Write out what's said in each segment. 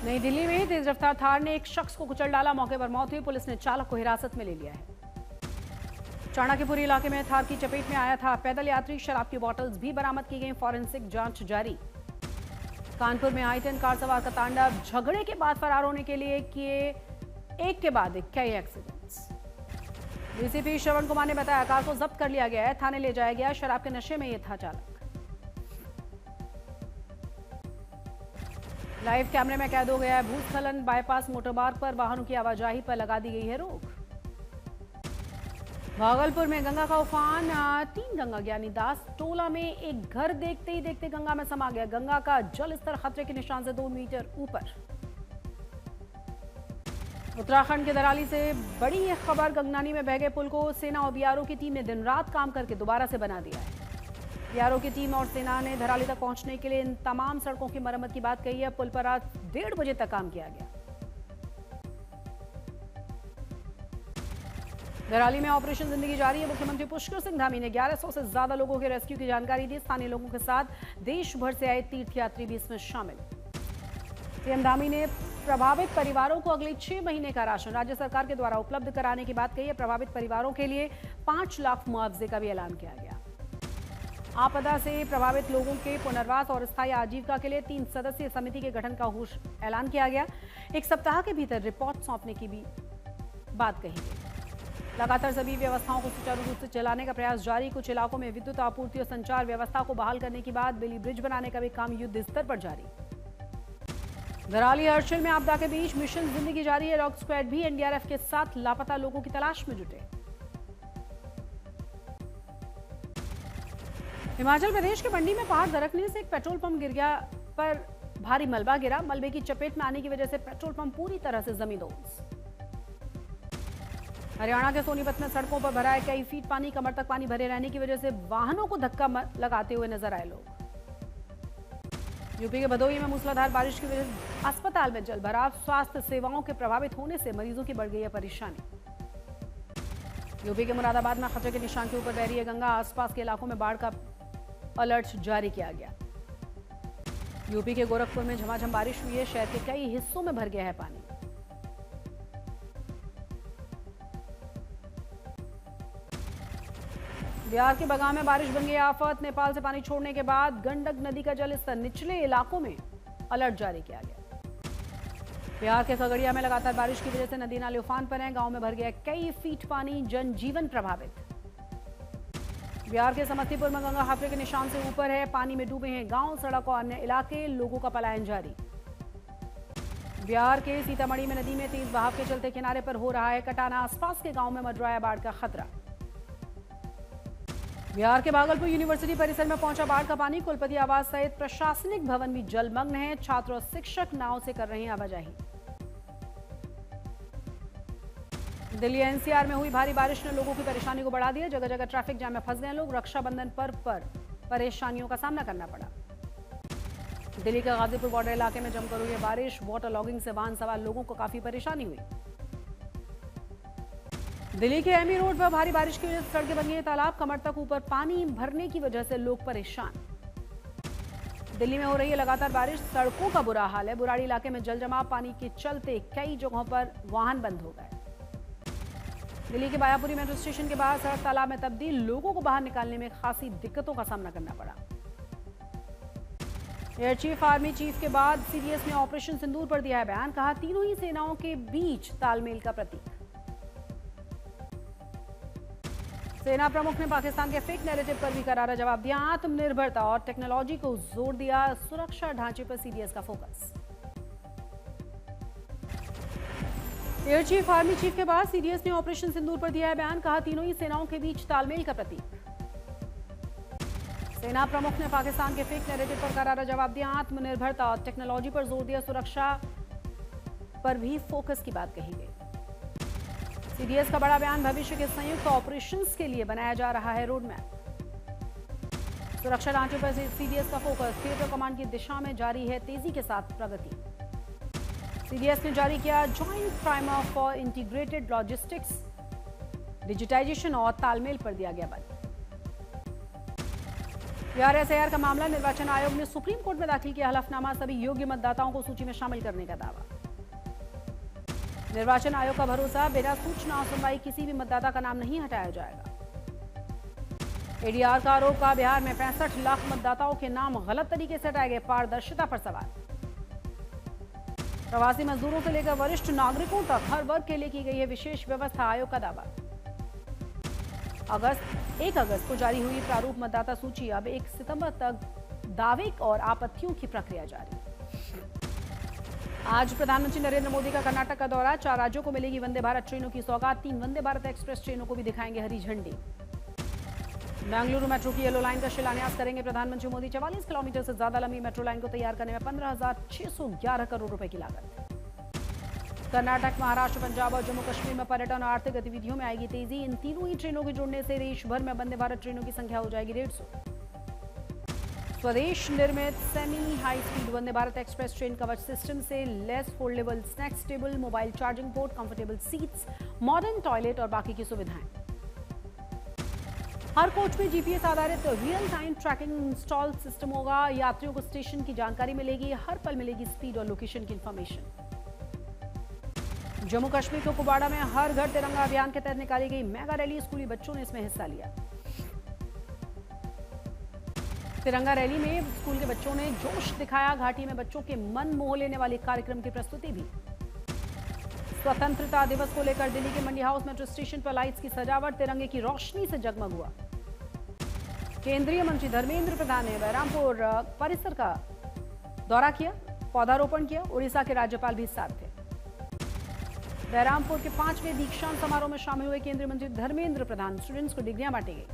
नई दिल्ली में तेज रफ्तार थार ने एक शख्स को कुचल डाला, मौके पर मौत हुई। पुलिस ने चालक को हिरासत में ले लिया है। चाणक्यपुरी इलाके में थार की चपेट में आया था पैदल यात्री। शराब की बोतल्स भी बरामद की गई, फॉरेंसिक जांच जारी। कानपुर में आई-10 कार सवार का तांडव, झगड़े के बाद फरार होने के लिए किए एक के बाद एक कई एक्सीडेंट्स। डीसीपी श्रवण कुमार ने बताया कार को जब्त कर लिया गया है, थाने ले जाया गया। शराब के नशे में ये था चालक। लाइव कैमरे में कैद हो गया है भूस्खलन। बाईपास मोटरमार्ग पर वाहनों की आवाजाही पर लगा दी गई है रोक। भागलपुर में गंगा का उफान। 3 गंगा ज्ञानी दास टोला में एक घर देखते ही देखते गंगा में समा गया। गंगा का जल स्तर खतरे के निशान से 2 मीटर ऊपर। उत्तराखंड के दराली से बड़ी यह खबर। गंगनानी में बह गए पुल को सेना और बीआरओ की टीम ने दिन रात काम करके दोबारा से बना दिया है। बीआरओ की टीम और सेना ने दराली तक पहुंचने के लिए इन तमाम सड़कों की मरम्मत की बात कही है। पुल पर रात 1:30 बजे तक काम किया गया। दराली में ऑपरेशन जिंदगी जारी है। मुख्यमंत्री पुष्कर सिंह धामी ने 1100 से ज्यादा लोगों के रेस्क्यू की जानकारी दी। स्थानीय लोगों के साथ देश भर से आए तीर्थयात्री भी इसमें शामिल। सीएम धामी ने प्रभावित परिवारों को अगले 6 महीने का राशन राज्य सरकार के द्वारा उपलब्ध कराने की बात कही है। प्रभावित परिवारों के लिए 5 लाख मुआवजे का भी ऐलान किया गया। आपदा से प्रभावित लोगों के पुनर्वास और स्थायी आजीविका के लिए 3 सदस्यीय समिति के गठन का ऐलान किया गया। 1 सप्ताह के भीतर रिपोर्ट सौंपने की भी बात कही गई। लगातार सभी व्यवस्थाओं को सुचारू रूप से चलाने का प्रयास जारी। कुछ इलाकों में विद्युत आपूर्ति और संचार व्यवस्था को बहाल करने के बाद बेली ब्रिज बनाने का भी काम युद्ध स्तर पर जारी। दराली हर्षिल में आपदा के बीच मिशन जिंदगी जारी है। डॉग स्क्वाड भी एनडीआरएफ के साथ लापता लोगों की तलाश में जुटे। हिमाचल प्रदेश के मंडी में पहाड़ दरकने से एक पेट्रोल पंप गिर गया, पर भारी मलबा गिरा। मलबे की चपेट में आने की वजह से पेट्रोल पंप पूरी तरह से जमींदोज। हरियाणा के सोनीपत में सड़कों पर भरा है कई फीट पानी। कमर तक पानी भरे रहने की वजह से वाहनों को धक्का लगाते हुए नजर आए लोग। यूपी के भदोही में मूसलाधार बारिश की वजह से अस्पताल में जल भराव। स्वास्थ्य सेवाओं के प्रभावित होने से मरीजों की बढ़ गई है परेशानी। यूपी के मुरादाबाद में खतरे के निशान के ऊपर बह रही है गंगा। आसपास के इलाकों में बाढ़ का अलर्ट जारी किया गया। यूपी के गोरखपुर में झमाझम बारिश हुई है। शहर के कई हिस्सों में भर गया है पानी। बिहार के बगां में बारिश बन गई आफत। नेपाल से पानी छोड़ने के बाद गंडक नदी का जलस्तर निचले इलाकों में अलर्ट जारी किया गया। बिहार के खगड़िया में लगातार बारिश की वजह से नदी नाले उफान पर हैं। गांव में भर गया कई फीट पानी। जनजीवन प्रभावित। बिहार के समस्तीपुर में गंगा खतरे के निशान से ऊपर है। पानी में डूबे हैं गांव, सड़क और अन्य इलाके। लोगों का पलायन जारी। बिहार के सीतामढ़ी में नदी में तेज बहाव के चलते किनारे पर हो रहा है कटाना। आसपास के गांव में मंडराया बाढ़ का खतरा। बिहार के भागलपुर यूनिवर्सिटी परिसर में पहुंचा बाढ़ का पानी। कुलपति आवास सहित प्रशासनिक भवन भी जलमग्न है। छात्र और शिक्षक नाव से कर रहे हैं आवाजाही। दिल्ली एनसीआर में हुई भारी बारिश ने लोगों की परेशानी को बढ़ा दिया। जगह जगह ट्रैफिक जाम में फंस गए लोग। रक्षाबंधन पर्व पर परेशानियों का सामना करना पड़ा। दिल्ली के गाजीपुर बॉर्डर इलाके में जमकर हुई बारिश। वाटर लॉगिंग से वाहन सवार लोगों को काफी परेशानी हुई। दिल्ली के एमी रोड पर भारी बारिश की वजह से सड़कें बन गई तालाब। कमर तक ऊपर पानी भरने की वजह से लोग परेशान। दिल्ली में हो रही है लगातार बारिश। सड़कों का बुरा हाल है। बुराड़ी इलाके में जल जमाव। पानी के चलते कई जगहों पर वाहन बंद हो गए। दिल्ली के बायापुरी मेट्रो स्टेशन के बाहर सड़क तालाब में तब्दील। लोगों को बाहर निकालने में खासी दिक्कतों का सामना करना पड़ा। एयर चीफ आर्मी चीफ के बाद सीडीएस ने ऑपरेशन सिंदूर पर दिया है बयान। कहा तीनों ही सेनाओं के बीच तालमेल का प्रतीक। सेना प्रमुख ने पाकिस्तान के फेक नैरेटिव पर भी करारा जवाब दिया। आत्मनिर्भरता और टेक्नोलॉजी को जोर दिया। सुरक्षा ढांचे पर सीडीएस का focus. Air chief army chief के बाद सीडीएस ने ऑपरेशन सिंदूर पर दिया है बयान। कहा तीनों ही सेनाओं के बीच तालमेल का प्रतीक। सेना प्रमुख ने पाकिस्तान के फेक नैरेटिव पर करारा जवाब दिया। आत्मनिर्भरता और टेक्नोलॉजी पर जोर दिया। सुरक्षा पर भी फोकस की बात कही गई। सीडीएस का बड़ा बयान। भविष्य के संयुक्त ऑपरेशंस के लिए बनाया जा रहा है रोड मैप। सुरक्षा ढांचे पर सीडीएस का फोकस। थिएटर कमांड की दिशा में जारी है तेजी के साथ प्रगति। सीडीएस ने जारी किया joint primer for integrated logistics. Digitization और तालमेल पर दिया गया बल। ARSAR का मामला, निर्वाचन आयोग ने सुप्रीम कोर्ट में दाखिल किया हलफनामा, सभी योग्य मतदाताओं को सूची में शामिल करने का दावा। निर्वाचन आयोग का भरोसा, बिना सूचना और सुनवाई किसी भी मतदाता का नाम नहीं हटाया जाएगा। ADR का आरोप का बिहार में 65 लाख मतदाताओं के नाम गलत तरीके से हटाए गए, पारदर्शिता पर सवाल। प्रवासी मजदूरों से लेकर वरिष्ठ नागरिकों तक हर वर्ग के लिए की गई है विशेष व्यवस्था, आयोग का दावा। 1 अगस्त को जारी हुई प्रारूप मतदाता सूची, अब 1 सितंबर तक दावे और आपत्तियों की प्रक्रिया जारी। आज प्रधानमंत्री नरेंद्र मोदी का कर्नाटक का दौरा, 4 राज्यों को मिलेगी वंदे भारत ट्रेनों की सौगात, 3 वंदे भारत एक्सप्रेस ट्रेनों को भी दिखाएंगे हरी झंडी। बेंगलुरु मेट्रो की येलो लाइन का शिलान्यास करेंगे प्रधानमंत्री मोदी, 44 किलोमीटर से ज्यादा लंबी मेट्रो लाइन को तैयार करने में 15,611 करोड़ रुपए की लागत। कर्नाटक, महाराष्ट्र, पंजाब और जम्मू कश्मीर में पर्यटन और आर्थिक गतिविधियों में आएगी तेजी, इन तीनों ही ट्रेनों के जुड़ने से देश भर में वंदे भारत ट्रेनों की संख्या हो जाएगी 150। स्वदेश निर्मित semi high speed Vande Bharat express train Kavach system से less foldable snacks table, mobile charging port, comfortable seats, modern toilet और बाकी की सुविधाएं। हर कोच में GPS आधारित real time tracking install system होगा, यात्रियों को स्टेशन की जानकारी मिलेगी, हर पल मिलेगी स्पीड और लोकेशन की इंफॉर्मेशन। जम्मू कश्मीर के कुपवाड़ा में हर घर तिरंगा अभियान के तहत निकाली गई मेगा रैली, स्कूली बच्चों ने इसमें हिस्सा लिया। तिरंगा रैली में स्कूल के बच्चों ने जोश दिखाया, घाटी में बच्चों के मन मोह लेने वाले कार्यक्रम की प्रस्तुति भी। स्वतंत्रता दिवस को लेकर दिल्ली के मंडी हाउस मेट्रो स्टेशन पर लाइट्स की सजावट, तिरंगे की रोशनी से जगमग हुआ। केंद्रीय मंत्री धर्मेंद्र प्रधान ने बहरामपुर परिसर का दौरा किया, पौधारोपण किया, उड़ीसा के राज्यपाल भी साथ थे। बहरामपुर के 5वें दीक्षांत समारोह में शामिल हुए केंद्रीय मंत्री धर्मेंद्र प्रधान, स्टूडेंट्स को डिग्रियां बांटी गई।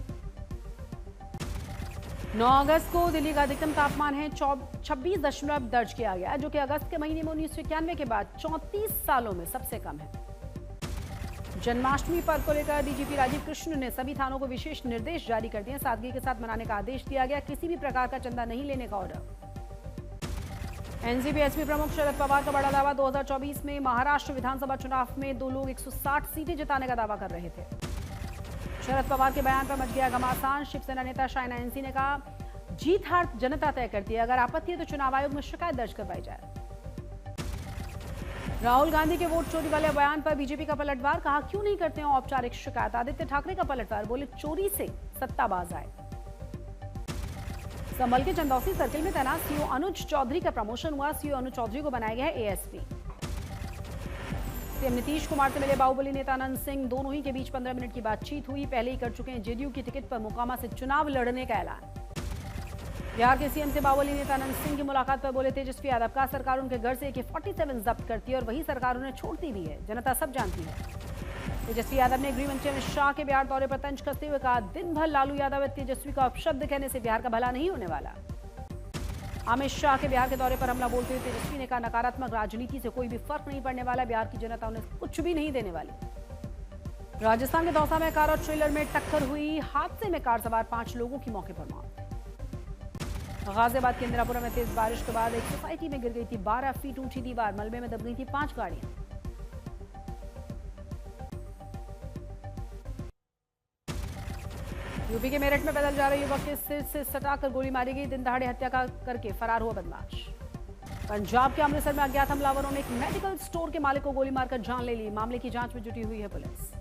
9 अगस्त को दिल्ली का अधिकतम तापमान है 26 दर्ज किया गया, जो कि अगस्त के महीने में 1991 के बाद 34 सालों में सबसे कम है। जन्माष्टमी पर्व को लेकर DGP राजीव कृष्ण ने सभी थानों को विशेष निर्देश जारी कर दिए, सादगी के साथ मनाने का आदेश दिया गया, किसी भी प्रकार का चंदा नहीं लेने का ऑर्डर। एनसीपी एसपी प्रमुख शरद पवार का बड़ा दावा, 2024 में महाराष्ट्र विधानसभा चुनाव में 2 लोग 160 सीटें जिताने का दावा कर रहे थे। शरद पवार के बयान पर मच गया घमासान, शिवसेना नेता शाइना एनसी ने कहा, जीत हार जनता तय करती है, अगर आपत्ति है तो चुनाव आयोग में शिकायत दर्ज करवाई जाए। राहुल गांधी के वोट चोरी वाले बयान पर बीजेपी का पलटवार, कहा क्यों नहीं करते हैं औपचारिक शिकायत। आदित्य ठाकरे का पलटवार, बोले चोरी से सत्ताबाज आए। संभल के चंदौसी सर्किल में तैनात सीओ अनुज चौधरी का प्रमोशन हुआ, सीओ अनुज चौधरी को बनाया गया है ASP। सीएम नीतीश कुमार से मिले बाहुबली नेता अनंत सिंह, दोनों ही के बीच 15 मिनट की बातचीत हुई, पहले ही कर चुके हैं JDU की टिकट पर मोकामा से चुनाव लड़ने का ऐलान। बिहार के सीएम से बाहुबली नेता अनंत सिंह की मुलाकात पर बोले तेजस्वी यादव, का सरकार उनके घर से AK-47 जब्त करती है और वही सरकार उन्हें छोड़ती भी है, जनता सब जानती है। तेजस्वी यादव ने गृह मंत्री अमित शाह के बिहार दौरे पर तंज कसते हुए कहा, दिन भर लालू यादव तेजस्वी का अपशब्द कहने से बिहार का भला नहीं होने वाला। अमित शाह के बिहार के दौरे पर हमला बोलते हुए तेजस्वी ने कहा, नकारात्मक राजनीति से कोई भी फर्क नहीं पड़ने वाला, बिहार की जनता उन्हें कुछ भी नहीं देने वाली। राजस्थान के दौसा में कार और ट्रेलर में टक्कर हुई, हादसे में कार सवार 5 लोगों की मौके पर मौत। गाजियाबाद के इंदिरापुरा में तेज बारिश के बाद एक सोसाइटी में गिर गई थी 12 फीट ऊंची दीवार, मलबे में दब गई थी 5 गाड़ियां। यूपी के मेरठ में पैदल जा रहे युवक के सिर से सटाकर गोली मारी गई, दिन दहाड़े हत्या करके फरार हुआ बदमाश। पंजाब के अमृतसर में अज्ञात हमलावरों ने एक मेडिकल स्टोर के मालिक को गोली मारकर जान ले ली, मामले की जांच में जुटी हुई है पुलिस।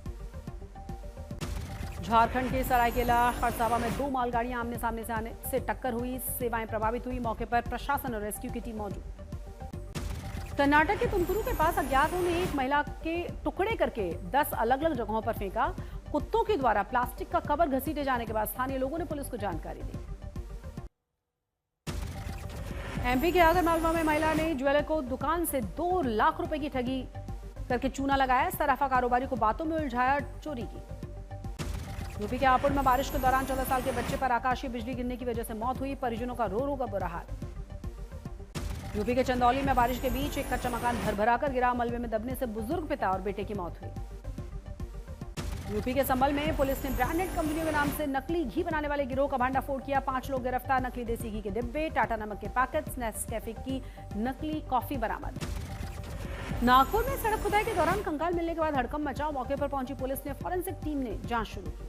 झारखंड के सरायकेला खरसावा में 2 मालगाड़ियां आमने सामने से आने से टक्कर हुई, सेवाएं प्रभावित हुई, मौके पर प्रशासन और रेस्क्यू की टीम मौजूद। कर्नाटक के तुमकुरू के पास अज्ञातों ने एक महिला के टुकड़े करके 10 अलग अलग जगहों पर फेंका, कुत्तों के द्वारा प्लास्टिक का कवर घसीटे जाने के बाद स्थानीय लोगों ने पुलिस को जानकारी दी। MP के आगरमालवा में महिला ने ज्वेलर को दुकान से 2 लाख रुपए की ठगी करके चूना लगाया, सराफा कारोबारी को बातों में उलझाया, चोरी की। यूपी के हापुड़ में बारिश के दौरान 14 साल के बच्चे पर आकाशीय बिजली गिरने की वजह से मौत हुई, परिजनों का रो रो का बुरा हाल। यूपी के चंदौली में बारिश के बीच एक कच्चा मकान भरभराकर गिरा, मलबे में दबने से बुजुर्ग पिता और बेटे की मौत हुई। यूपी के संभल में पुलिस ने ब्रांडेड कंपनियों के नाम से नकली घी बनाने वाले गिरोह का भांडाफोड़ किया, 5 लोग गिरफ्तार, नकली देसी घी के डिब्बे, टाटा नमक के पैकेट्स, नेस्कैफे की नकली कॉफी बरामद। नागपुर में सड़क खुदाई के दौरान कंकाल मिलने के बाद हड़कंप मचा, मौके पर पहुंची पुलिस ने फॉरेंसिक टीम ने जांच शुरू की।